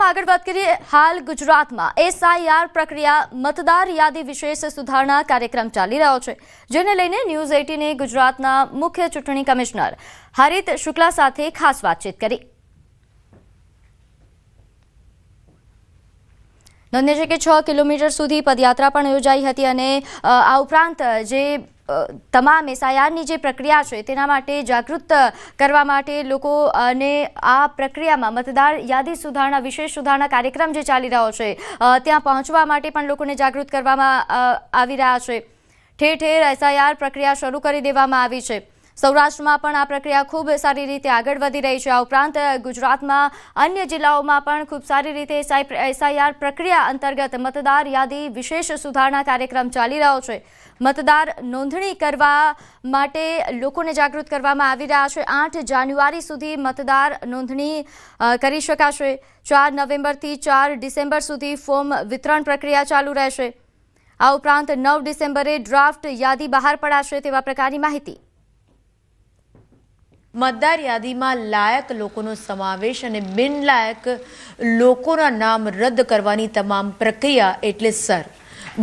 આગળ વાત કરીએ હાલ ગુજરાતમાં એસઆઈઆર પ્રક્રિયા મતદાર યાદી વિશેષ સુધારણા કાર્યક્રમ ચાલી રહ્યો છે જેને લઈને ન્યૂઝ 18 ગુજરાતના મુખ્ય ચૂંટણી કમિશનર હરિત શુક્લા સાથે ખાસ વાતચીત કરી। નોંધનીય છે કે 6 કિલોમીટર સુધી પદયાત્રા પણ યોજાઈ હતી અને આ ઉપરાંત જે તમામ એસઆઈઆરની જે પ્રક્રિયા છે તેના માટે જાગૃત કરવા માટે લોકો અને આ પ્રક્રિયામાં મતદાર યાદી સુધારણા વિશેષ સુધારણા કાર્યક્રમ જે ચાલી રહ્યો છે ત્યાં પહોંચવા માટે પણ લોકોને જાગૃત કરવામાં આવી રહ્યા છે। ઠેર ઠેર એસઆઈઆર પ્રક્રિયા શરૂ કરી દેવામાં આવી છે। સૌરાષ્ટ્રમાં પણ આ પ્રક્રિયા ખૂબ સારી રીતે આગળ વધી રહી છે। આ ઉપરાંત ગુજરાતમાં અન્ય જિલ્લાઓમાં પણ ખૂબ સારી રીતે એસઆઈઆર પ્રક્રિયા અંતર્ગત મતદાર યાદી વિશેષ સુધારણા કાર્યક્રમ ચાલી રહ્યો છે। મતદાર નોંધણી કરવા માટે લોકોને જાગૃત કરવામાં આવી રહ્યા છે। 8 જાન્યુઆરી સુધી મતદાર નોંધણી કરી શકાશે। 4 નવેમ્બરથી 4 ડિસેમ્બર સુધી ફોર્મ વિતરણ પ્રક્રિયા ચાલુ રહેશે। આ ઉપરાંત 9 ડિસેમ્બરે ડ્રાફ્ટ યાદી બહાર પડાશે તેવા પ્રકારની માહિતી। મતદાર યાદીમાં લાયક લોકોનો સમાવેશ અને બિનલાયક લોકોના નામ રદ કરવાની તમામ પ્રક્રિયા એટલે સર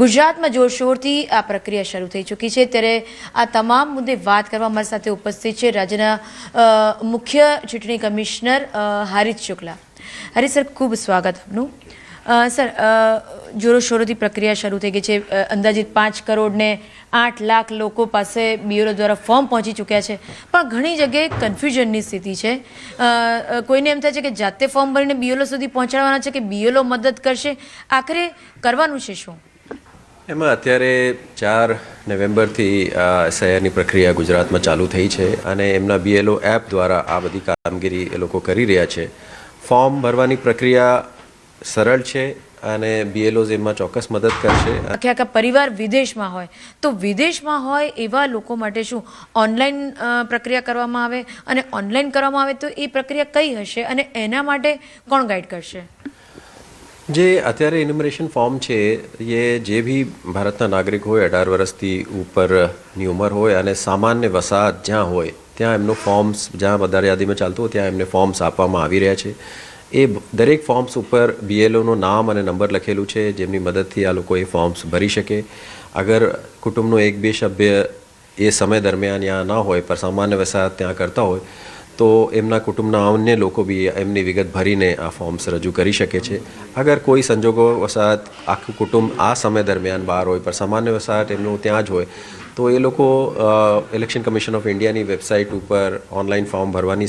ગુજરાતમાં જોરશોરથી આ પ્રક્રિયા શરૂ થઈ ચૂકી છે। ત્યારે આ તમામ મુદ્દે વાત કરવા અમારી સાથે ઉપસ્થિત છે રાજ્યના મુખ્ય ચૂંટણી કમિશનર હરિત શુક્લા। હરિત સર, ખૂબ સ્વાગત આપનું। સર, જોરશોરોથી પ્રક્રિયા શરૂ થઈ ગઈ છે। અંદાજિત 5 કરોડ ને 8 લાખ લોકો પાસે બીએલઓ દ્વારા ફોર્મ પહોંચી ચૂક્યા છે, પણ ઘણી જગ્યાએ કન્ફ્યુઝનની સ્થિતિ છે। કોઈને એમ થાય છે કે જાતે ફોર્મ ભરીને બીએલઓ સુધી પહોંચાડવાના છે કે બીએલઓ મદદ કરશે, આખરે કરવાનું છે શું? એમાં અત્યારે 4 નવેમ્બરથી એસઆઈઆરની પ્રક્રિયા ગુજરાતમાં ચાલુ થઈ છે અને એમના બીએલઓ એપ દ્વારા આ બધી કામગીરી એ લોકો કરી રહ્યા છે। ફોર્મ ભરવાની પ્રક્રિયા સરળ છે અને બીએલઓઝ એમાં ચોક્કસ મદદ કરશે। આખા પરિવાર વિદેશમાં હોય તો વિદેશમાં હોય એવા લોકો માટે શું ઓનલાઈન પ્રક્રિયા કરવામાં આવે, અને ઓનલાઈન કરવામાં આવે તો એ પ્રક્રિયા કઈ હશે અને એના માટે કોણ ગાઈડ કરશે? જે અત્યારે ઇન્યુમરેશન ફોર્મ છે એ જે ભી ભારતના નાગરિક હોય 18 વર્ષથી ઉપરની ઉંમર હોય અને સામાન્ય વસાહત જ્યાં હોય ત્યાં એમનું ફોર્મ્સ, જ્યાં મતદાર યાદીમાં ચાલતું હોય ત્યાં એમને ફોર્મ્સ આપવામાં આવી રહ્યા છે। એ દરેક ફોર્મ્સ ઉપર બીએલઓનું નામ અને નંબર લખેલું છે જેમની મદદથી આ લોકો એ ફોર્મ્સ ભરી શકે। અગર કુટુંબનો 1-2 સભ્ય એ સમય દરમિયાન ત્યાં ન હોય પણ સામાન્ય વસાહત ત્યાં કરતા હોય તો એમના કુટુંબના અન્ય લોકો બી એમની વિગત ભરીને આ ફોર્મ્સ રજૂ કરી શકે છે। અગર કોઈ સંજોગો વસાહત આખું કુટુંબ આ સમય દરમિયાન બહાર હોય પણ સામાન્ય વસાહત એમનું ત્યાં જ હોય તો એ લોકો ઇલેક્શન કમિશન ઓફ ઇન્ડિયાની વેબસાઇટ ઉપર ઓનલાઈન ફોર્મ ભરવાની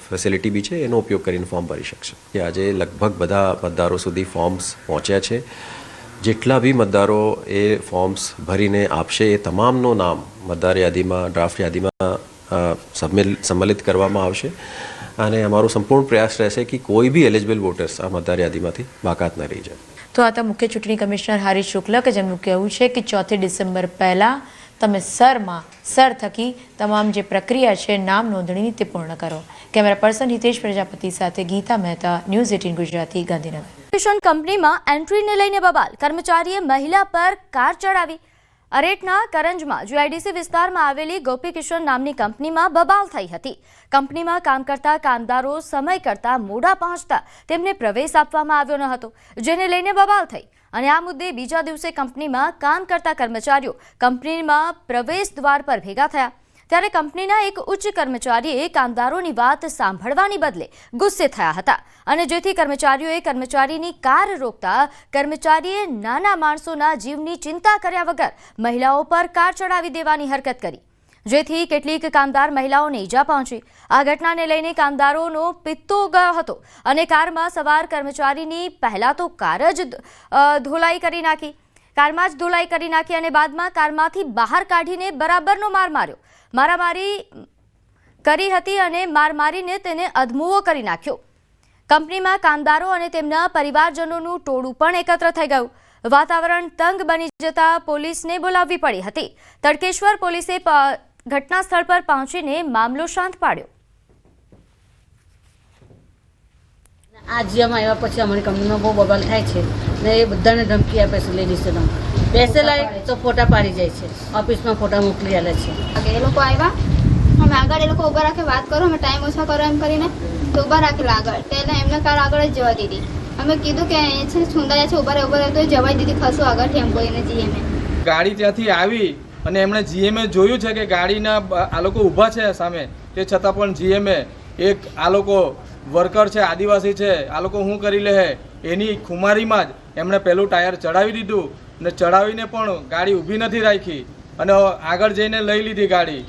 ફેસિલિટી બી છે, એનો ઉપયોગ કરીને ફોર્મ ભરી શકશે। આજે લગભગ બધા મતદારો સુધી ફોર્મ્સ પહોંચ્યા છે। જેટલા બી મતદારો એ ફોર્મ્સ ભરીને આપશે એ તમામનું નામ મતદાર યાદીમાં, ડ્રાફ્ટ યાદીમાં સંમલિત કરવામાં આવશે અને અમારો સંપૂર્ણ પ્રયાસ રહેશે કે કોઈ બી એલિજિબલ વોટર્સ આ મતદાર યાદીમાંથી બાકાત ન રહી જાય। તો આ મુખ્ય ચૂંટણી કમિશનર હરિત શુક્લા કે જેમનું કહેવું છે કે 4 ડિસેમ્બર પહેલાં તમે સર થકી તમામ જે પ્રક્રિયા છે નામ નોંધણીની તે પૂર્ણ કરો। કેમેરા પર્સન હિતેશ પ્રજાપતિ સાથે ગીતા મહેતા, ન્યૂઝ 18 ગુજરાતી, ગાંધીનગર। કંપનીમાં એન્ટ્રીને લઈને બબાલ, કર્મચારીએ મહિલા પર કાર ચડાવી। અરેટના કરંજમાં જીઆઈડીસી વિસ્તારમાં આવેલી ગોપીકિશન નામની કંપનીમાં બબાલ થઈ હતી। કંપનીમાં કામ કરતા કામદારો સમય કરતાં મોડા પહોંચતા તેમને પ્રવેશ આપવામાં આવ્યો ન હતો, જેને લઈને બબાલ થઈ અને આ મુદ્દે બીજા દિવસે કંપનીમાં કામ કરતા કર્મચારીઓ કંપનીમાં પ્રવેશ દ્વાર પર ભેગા થયા। ત્યારે કંપનીના એક ઉચ્ચ કર્મચારીએ કામદારોની વાત સાંભળવાની બદલે ગુસ્સે થયા હતા અને જેથી કર્મચારીઓએ કર્મચારીની કાર રોકતા કર્મચારીએ નાના માણસોના જીવની ચિંતા કર્યા વગર મહિલાઓ પર કાર ચડાવી દેવાની હરકત કરી, જેથી કેટલીક કામદાર મહિલાઓને ઈજા પહોંચી। આ ઘટનાને લઈને કામદારોનો પિત્તો ગયો હતો અને કારમાં સવાર કર્મચારીની પહેલા તો કાર જ ધોલાઈ કરી નાખી અને બાદમાં કારમાંથી બહાર કાઢીને બરાબરનો માર માર્યો। મારામારી કરી હતી અને માર મારીને તેને અધમુવો કરી નાખ્યો। કંપનીમાં કામદારો અને તેમના પરિવારજનોનું ટોળું પણ એકત્ર થઈ ગયું। વાતાવરણ તંગ બની જતા પોલીસને બોલાવવી પડી હતી। તડકેશ્વર પોલીસે ઘટના સ્થળ પર પહોંચીને મામલો શાંત પાડ્યો। આ જીએમ આવ્યા પછી અમારી કંપનીમાં બહુ બબાલ થાય છે ને એ બધાને ધમકી આપે છે લેડીઝોને। બેસેલા તો ફોટા પાડી જાય છે, ઓફિસમાં ફોટા મોકલી આલે છે। એ લોકો આવ્યા, અમે આગળ એ લોકો ઊભા રાખે વાત કરો, અમે ટાઈમ ઓછા કરો એમ કરીને તો ઊભા રાખેલા આગળ, એટલે એમને કાર આગળ જ જવા દીધી અમે કીધું કે અહીંયા છે સુંદરા છે ઉભા રહે તો જવાઈ દીધી ખસો આગળથી એમ કોઈને જીએમએ ગાડી ત્યાંથી આવી અને એમણે જીએમએ જોયું છે કે ગાડીના આ લોકો ઊભા છે સામે, તે છતાં પણ જીએમએ એક આ લોકો વર્કર છે, આદિવાસી છે, આ લોકો શું કરી લે એની ખુમારીમાં જ એમણે પહેલું ટાયર ચડાવી દીધું અને ચડાવીને પણ ગાડી ઊભી નથી રાખી અને આગળ જઈને લઈ લીધી ગાડી.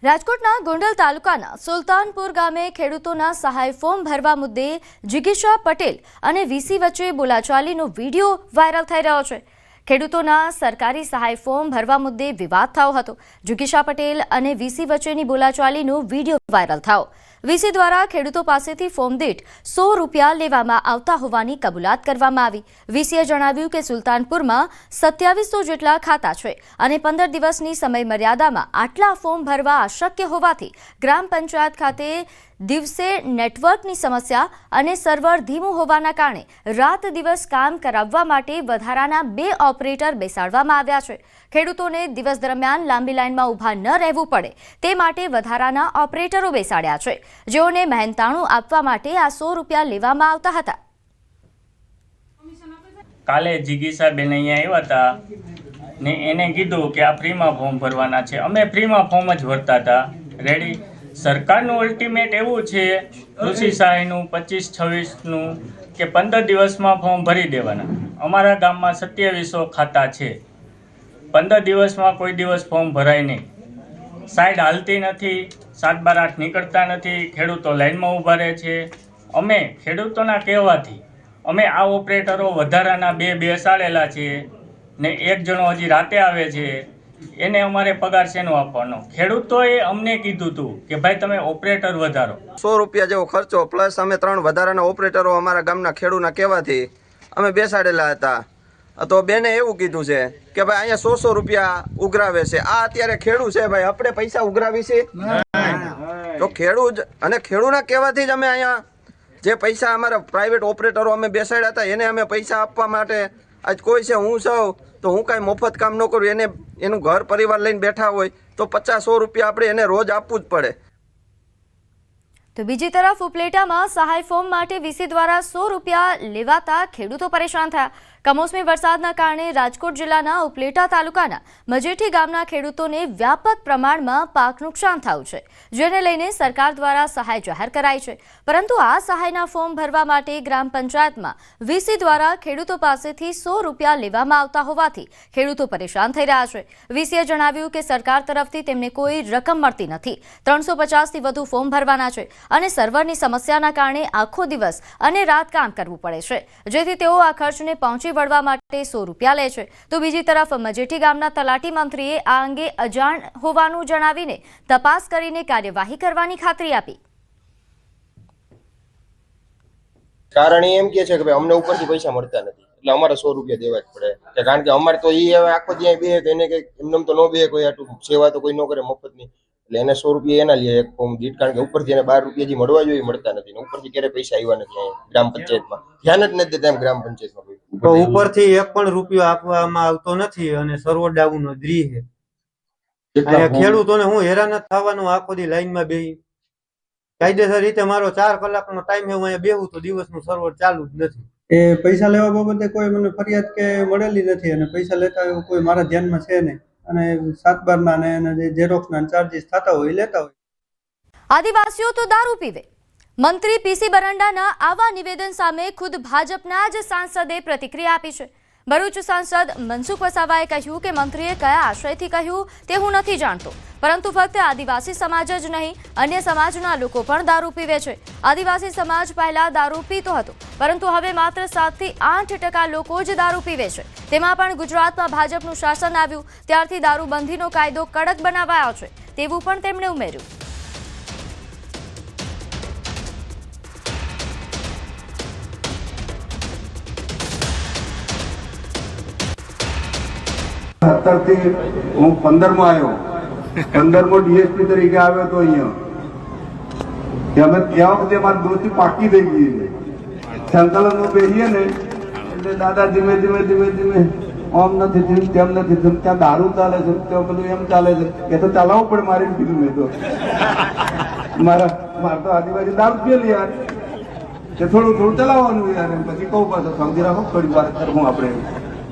રાજકોટના ગોંડલ તાલુકાના સુલતાનપુર ગામે ખેડૂતોના સહાય ફોર્મ ભરવા મુદ્દે જિગીશા પટેલ અને વીસી વચ્ચે બોલાચાલીનો વિડીયો વાયરલ થઈ રહ્યો છે. ખેડૂતોના સરકારી સહાય ફોર્મ ભરવા મુદ્દે વિવાદ થયો હતો. જિગીશા પટેલ અને વીસી વચ્ચેની બોલાચાલીનો વિડીયો વાયરલ થયો. વીસી દ્વારા ખેડૂતો પાસેથી ફોર્મ દીઠ ₹100 લેવામાં આવતા હોવાની કબૂલાત કરવામાં આવી. વીસીએ જણાવ્યું કે સુલતાનપુરમાં 2700 જેટલા ખાતા છે અને 15 દિવસની સમય મર્યાદામાં આટલા ફોર્મ ભરવા અશક્ય હોવાથી ગ્રામ પંચાયત ખાતે દિવસે નેટવર્કની સમસ્યા અને સર્વર ધીમું હોવાના કારણે રાત દિવસ કામ કરાવવા માટે વધારાના 2 ઓપરેટર બેસાડવામાં આવ્યા છે. ખેડૂતોને દિવસ દરમિયાન લાંબી લાઇનમાં ઊભા ન રહેવું પડે તે માટે વધારાના ઓપરેટરો બેસાડ્યા છે, જેઓને મહેનતાણું આપવા માટે આ ₹100 લેવામાં આવતા હતા. કાલે જિગીશા બેન અહીંયા આવ્યા હતા ને એને કીધું કે આ ફ્રીમાં ફોર્મ ભરવાના છે. અમે ફ્રીમાં ફોર્મ જ ભરતા હતા રેડી. સરકારનું અલ્ટિમેટ એવું છે કૃષિ સહાયનું 25-26નું કે 15 દિવસમાં ફોર્મ ભરી દેવાના. અમારા ગામમાં 2700 ખાતા છે. 15 દિવસમાં કોઈ દિવસ ફોર્મ ભરાય નહીં. સાઈડ હાલતી નથી, 7-8 નીકળતા નથી, ખેડૂતો લાઈનમાં ઊભા રહે છે. અમે ખેડૂતોના કહેવાથી અમે આ ઓપરેટરો વધારાના 2 બેસાડેલા છે ને એક જણો હજી રાતે આવે છે. એને અમારે પગાર શેનો આપવાનો? ખેડૂતોએ અમને કીધું હતું કે ભાઈ તમે ઓપરેટર વધારો. ₹100 જેવો ખર્ચો પ્લસ અમે 3 વધારાના ઓપરેટરો અમારા ગામના ખેડૂતના કહેવાથી અમે બેસાડેલા હતા. તો બેને એવું કીધું છે કે ભાઈ અહીંયા ₹100 ઉઘરાવે છે. આ અત્યારે ખેડૂત છે ભાઈ, આપણે પૈસા ઉઘરાવી છે તો ખેડૂત અને ખેડૂતના કહેવાથી જ અમે અહીંયા જે પૈસા અમારા પ્રાઇવેટ ઓપરેટરો અમે બેસાડ્યા હતા એને અમે પૈસા આપવા માટે આજ કોઈ છે હું સૌ તો હું કાંઈ મફત કામ ન કરું, એને એનું ઘર પરિવાર લઈને બેઠા હોય તો ₹50-100 આપણે એને રોજ આપવું જ પડે. તો બીજી તરફ ઉપલેટામાં સહાય ફોર્મ માટે વીસી દ્વારા ₹100 લેવાતા ખેડૂતો પરેશાન થયા. કમોસમી વરસાદના કારણે રાજકોટ જિલ્લાના ઉપલેટા તાલુકાના મજેઠી ગામના ખેડૂતોને વ્યાપક પ્રમાણમાં પાક નુકસાન થયું છે, જેને લઈને સરકાર દ્વારા સહાય જાહેર કરાઈ છે. પરંતુ આ સહાયના ફોર્મ ભરવા માટે ગ્રામ પંચાયતમાં વીસી દ્વારા ખેડૂતો પાસેથી ₹100 લેવામાં આવતા હોવાથી ખેડૂતો પરેશાન થઈ રહ્યા છે. વીસીએ જણાવ્યું કે સરકાર તરફથી તેમને કોઈ રકમ મળતી નથી. 350થી વધુ ફોર્મ ભરવાના છે અને સર્વરની સમસ્યાના કારણે આખો દિવસ અને રાત કામ કરવું પડે છે, જેથી તેઓ આ ખર્ચને પહોંચી વળવા માટે ₹100 લે છે. તો બીજી તરફ મજેઠી ગામના તલાટી મંત્રીએ આ અંગે અજાણ હોવાનું જણાવીને તપાસ કરીને કાર્યવાહી કરવાની ખાતરી આપી. કારણ એમ કે છે કે ભાઈ અમને ઉપરથી પૈસા મળતા નથી એટલે અમારે ₹100 દેવા જ પડે, કારણ કે અમારે તો એ હવે આખો ત્યાં બે એને કઈ એમને તો ન બે કોઈ આટલું સેવા તો કોઈ ન કરે મફતની, એટલે એને ₹100 એના લે એક ફોર્મ દીઠ, કારણ કે ઉપરથી એને ₹12 જે મળવા જોઈએ મળતા નથી. ઉપરથી ક્યારે પૈસા આવ્યા નથી ગ્રામ પંચાયતમાં, ધ્યાન જ નથી દેતા એમ ગ્રામ પંચાયતમાં કોઈ ઉપરથી એક પણ રૂપિયો આપવામાં આવતો નથી અને સર્વર ડાઉન જ રહે છે. ખેડૂતોને હું હેરાન જ થવાનું આખો દી લાઈનમાં બેહી. કાયદેસર રીતે મારો 4 કલાકનો ટાઈમ હું અહીંયા બેહું તો દિવસનું સર્વર ચાલુ જ નથી. એ પૈસા લેવા બાબતે કોઈ મને ફરિયાદ કે મળેલી નથી અને પૈસા લેતા હોય કોઈ મારા ધ્યાનમાં છે નહીં અને 7/12 ના અને જે ઝેરોક્સના ચાર્જીસ થતા હોય લેતા હોય. આદિવાસીઓ તો દારૂ પીવે. મંત્રી પીસી બરંડાના આવા નિવેદન સામે ખુદ ભાજપના જ સાંસદે પ્રતિક્રિયા આપી છે. ભરૂચ સાંસદ મનસુખ વસાવાએ કહ્યું કે મંત્રીએ કયા આશયથી કહ્યું તે હું નથી જાણતો, પરંતુ ફક્ત આદિવાસી સમાજ જ નહીં અન્ય સમાજના લોકો પણ દારૂ પીવે છે. આદિવાસી સમાજ પહેલા દારૂ પીતો હતો, પરંતુ હવે માત્ર 7થી 8% લોકો જ દારૂ પીવે છે. તેમાં પણ ગુજરાતમાં ભાજપનું શાસન આવ્યું ત્યારથી દારૂબંધીનો કાયદો કડક બનાવાયો છે તેવું પણ તેમણે ઉમેર્યું. હું 15મો આવ્યો, 15મો ડીએસપી તરીકે આવ્યો તો અહીંયા અમે ત્યાં વખતે મારી દોસ્તી પાકી થઈ ગઈ છે. સંકલનમાં બેસીએ ને એટલે દાદા ધીમે ધીમે ધીમે ધીમે આમ નથી થયું તેમ નથી થયું, ત્યાં દારૂ ચાલે છે ત્યાં બધું એમ ચાલે છે, એ તો ચલાવવું પડે મારી કીધું મેં તો મારે તો આદિવાસી દારૂ પીએ યાર કે થોડું થોડું ચલાવવાનું યાર એમ પછી કહું પાછો સમજી રાખો થોડી વાર કરવું આપણે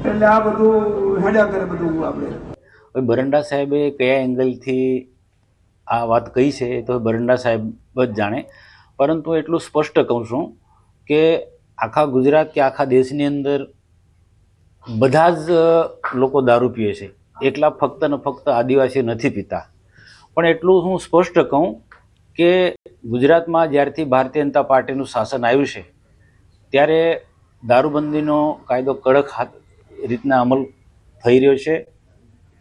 એટલે આ બધું હેડ્યા કરે બધું આપણે બરંડા સાહેબે કયા એંગલથી આ વાત કહી છે એ તો બરંડા સાહેબ જ જાણે, પરંતુ એટલું સ્પષ્ટ કહું છું કે આખા ગુજરાત કે આખા દેશની અંદર બધા જ લોકો દારૂ પીએ છે, એકલા ફક્ત ને ફક્ત આદિવાસી નથી પીતા. પણ એટલું હું સ્પષ્ટ કહું કે ગુજરાતમાં જ્યારથી ભારતીય જનતા પાર્ટીનું શાસન આવ્યું છે ત્યારે દારૂબંધીનો કાયદો કડક રીતના અમલ થઈ રહ્યો છે.